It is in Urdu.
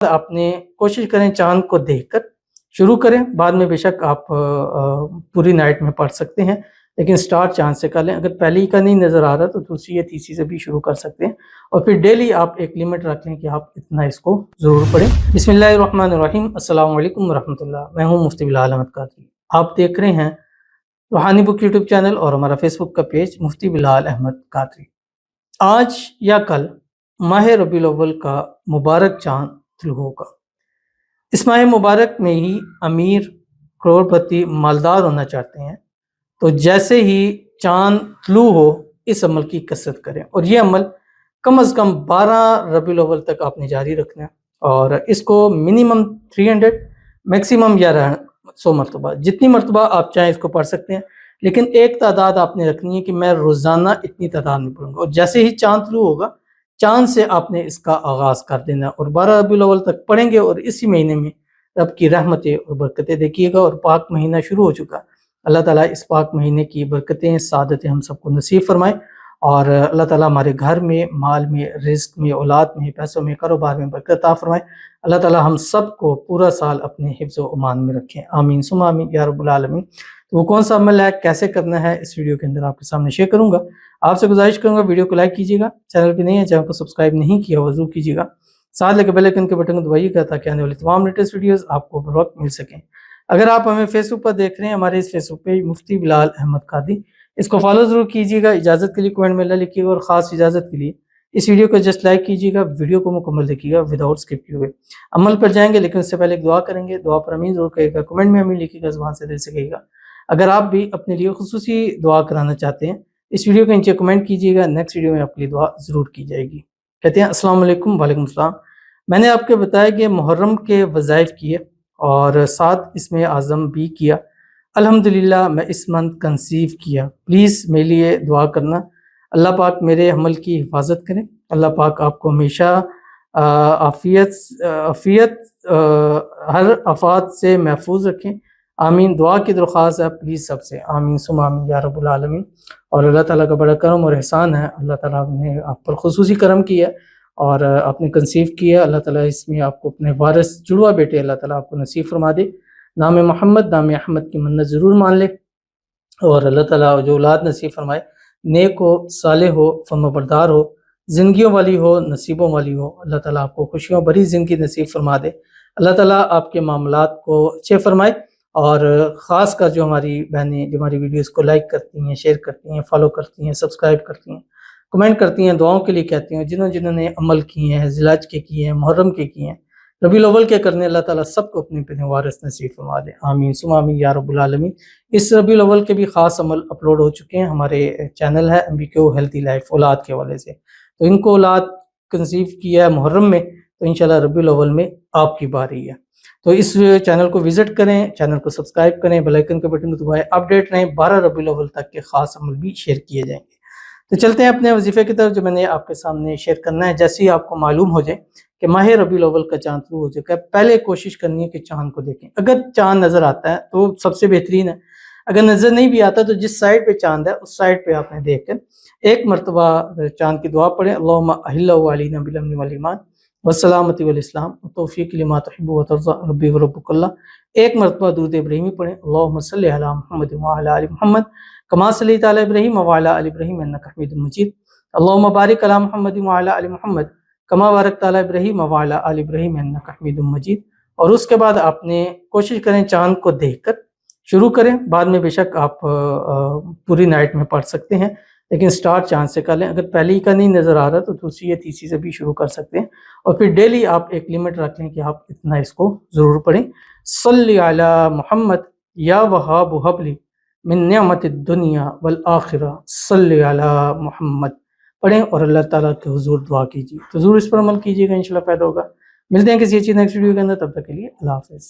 آپ نے کوشش کریں چاند کو دیکھ کر شروع کریں، بعد میں بے شک آپ پوری نائٹ میں پڑھ سکتے ہیں، لیکن سٹارٹ چاند سے کر لیں۔ اگر پہلی کا نہیں نظر آ رہا تو دوسری یا تیسری سے بھی شروع کر سکتے ہیں، اور پھر ڈیلی آپ ایک لمٹ رکھ لیں کہ آپ اتنا اس کو ضرور پڑھیں۔ بسم اللہ الرحمن الرحیم، السلام علیکم ورحمۃ اللہ۔ میں ہوں مفتی بلال احمد قادری، آپ دیکھ رہے ہیں روحانی بک یوٹیوب چینل اور ہمارا فیس بک کا پیج مفتی بلال احمد قادری۔ آج یا کل ماہ ربیع الاول کا مبارک چاند طلوع ہوگا۔ اس ماہ مبارک میں ہی امیر، کروڑ پتی، مالدار ہونا چاہتے ہیں تو جیسے ہی چاند طلوع ہو اس عمل کی کثرت کریں، اور یہ عمل کم از کم 12 ربیع الاول تک آپ نے جاری رکھنا ہے، اور اس کو منیمم 300 میکسیمم 100 مرتبہ، جتنی مرتبہ آپ چاہیں اس کو پڑھ سکتے ہیں، لیکن ایک تعداد آپ نے رکھنی ہے کہ میں روزانہ اتنی تعداد میں پڑھوں گا، اور جیسے ہی چاند طلوع ہوگا چاند سے آپ نے اس کا آغاز کر دینا اور 12 ربیع الاول تک پڑھیں گے، اور اسی مہینے میں رب کی رحمتیں اور برکتیں دیکھیے گا۔ اور پاک مہینہ شروع ہو چکا، اللہ تعالیٰ اس پاک مہینے کی برکتیں، سعادتیں ہم سب کو نصیب فرمائے، اور اللہ تعالیٰ ہمارے گھر میں، مال میں، رزق میں، اولاد میں، پیسوں میں، کاروبار میں برکت عطا فرمائے۔ اللہ تعالیٰ ہم سب کو پورا سال اپنے حفظ و امان میں رکھیں، آمین ثم آمین یا رب العالمین۔ تو وہ کون سا عمل ہے، کیسے کرنا ہے، اس ویڈیو کے اندر آپ کے سامنے شیئر کروں گا۔ آپ سے گزارش کروں گا ویڈیو کو لائک کیجیے گا، چینل پہ نہیں ہے چینل کو سبسکرائب نہیں کیا ضرور کیجیے گا، ساتھ لگے بیل آئیکن کے بٹن کو دبائیے گا تاکہ آنے والی تمام لیٹسٹ ویڈیوز آپ کو بر وقت مل سکیں۔ اگر آپ ہمیں فیس بک پر دیکھ رہے ہیں، ہمارے اس فیس بک پیج مفتی بلال احمد قادری، اس کو فالو ضرور کیجیے گا۔ اجازت کے لیے کومنٹ میں اللہ لکھیے گا، اور خاص اجازت کے لیے اس ویڈیو کو جسٹ لائک کیجیے گا، ویڈیو کو مکمل دیکھیے گا وداؤٹ اسکپ کیے ہوئے۔ عمل پر جائیں گے لیکن اس سے پہلے ایک دعا کریں گے، دعا پر امین ضرور کہیے گا، کمنٹ میں امین لکھیے گا، زبان سے دل سے کہیے گا۔ اگر آپ بھی اپنے لیے خصوصی دعا کرانا چاہتے ہیں، اس ویڈیو کے نیچے کمنٹ کیجیے گا، نیکسٹ ویڈیو میں آپ کے لیے دعا ضرور کی جائے گی۔ کہتے ہیں السلام علیکم۔ وعلیکم السلام۔ میں نے آپ کو بتایا کہ محرم کے وظائف کیے اور ساتھ اس میں اعظم بھی کیا۔ الحمدللہ میں اس منتھ کنسیو کیا، پلیز میرے لیے دعا کرنا، اللہ پاک میرے حمل کی حفاظت کریں، اللہ پاک آپ کو ہمیشہ عافیت ہر آفات سے محفوظ رکھیں، آمین۔ دعا کی درخواست ہے پلیز سب سے، آمین ثم آمین یا رب العالمین۔ اور اللہ تعالیٰ کا بڑا کرم اور احسان ہے، اللہ تعالیٰ نے آپ پر خصوصی کرم کیا اور آپ نے کنسیو کیا، اللہ تعالیٰ اس میں آپ کو اپنے وارث جڑوا بیٹے اللہ تعالیٰ آپ کو نصیب فرما دے، نام محمد، نام احمد کی منت ضرور مان لے، اور اللہ تعالیٰ جو اولاد نصیب فرمائے نیک ہو، صالح ہو، فرما بردار ہو، زندگیوں والی ہو، نصیبوں والی ہو، اللہ تعالیٰ آپ کو خوشیوں بھری زندگی نصیب فرما دے، اللہ تعالیٰ آپ کے معاملات کو اچھے فرمائے۔ اور خاص کر جو ہماری بہنیں جو ہماری ویڈیوز کو لائک کرتی ہیں، شیئر کرتی ہیں، فالو کرتی ہیں، سبسکرائب کرتی ہیں، کمنٹ کرتی ہیں، دعاؤں کے لیے کہتی ہیں، جنہوں نے عمل کیے ہیں، ذی الحج کے کیے ہیں، محرم کے کیے ہیں، ربیع الاول کے کرنے، اللہ تعالیٰ سب کو اپنے اپنے وارث نصیب فرما دے، آمین ثم آمین یا رب العالمین۔ اس ربیع الاول کے بھی خاص عمل اپلوڈ ہو چکے ہیں، ہمارے چینل ہے MBQ ہیلتھی لائف، اولاد کے حوالے سے، تو ان کو اولاد کنسیو کیا ہے محرم میں تو انشاءاللہ ربیع الاول میں آپ کی باری ہے، تو اس چینل کو وزٹ کریں، چینل کو سبسکرائب کریں، بیل آئیکن کے بٹن کو دبائیں، اپڈیٹ رہیں، 12 ربیع الاول تک کے خاص عمل بھی شیئر کیے جائیں گے۔ تو چلتے ہیں اپنے وظیفے کی طرف جو میں نے آپ کے سامنے شیئر کرنا ہے۔ جیسے ہی آپ کو معلوم ہو جائے کہ ماہ ربیع الاول کا چاند طلوع ہو چکا ہے، پہلے کوشش کرنی ہے کہ چاند کو دیکھیں۔ اگر چاند نظر آتا ہے تو سب سے بہترین ہے، اگر نظر نہیں بھی آتا تو جس سائڈ پہ چاند ہے اس سائڈ پہ آپ نے دیکھ کر ایک مرتبہ چاند کی دعا پڑھیں، اللہم احلہ علینا بالامن والایمان والسلامۃ والاسلام والتوفیق لما تحب وترضى ربی وربک اللہ۔ ایک مرتبہ درود ابراہیمی پڑھیں، اللہم صلی علی محمد وعلی آل محمد کما صلیت علی ابراہیم وعلی آل ابراہیم انک حمید مجید، اللہم بارک علی محمد وعلی آل محمد کما بارکت علی ابراہیم وعلی آل ابراہیم انک حمید مجید۔ اور اس کے بعد آپ نے کوشش کریں چاند کو دیکھ کر شروع کریں، بعد میں بے شک آپ پوری نائٹ میں پڑھ سکتے ہیں، لیکن سٹارٹ چاند سے کر لیں۔ اگر پہلی کا نہیں نظر آ رہا تو دوسری یا تیسری سے بھی شروع کر سکتے ہیں، اور پھر ڈیلی آپ ایک لمٹ رکھ لیں کہ آپ اتنا اس کو ضرور پڑھیں۔ صلی علی محمد یا وہاب حب لی من نعمت الدنیا والآخرہ، صلی علی محمد پڑھیں اور اللہ تعالیٰ کے حضور دعا کیجیے، تو ضرور اس پر عمل کیجیے گا، انشاءاللہ فائدہ ہوگا۔ ملتے ہیں کسی اچھی نیکسٹ ویڈیو کے اندر، تب تک کے لیے اللہ حافظ۔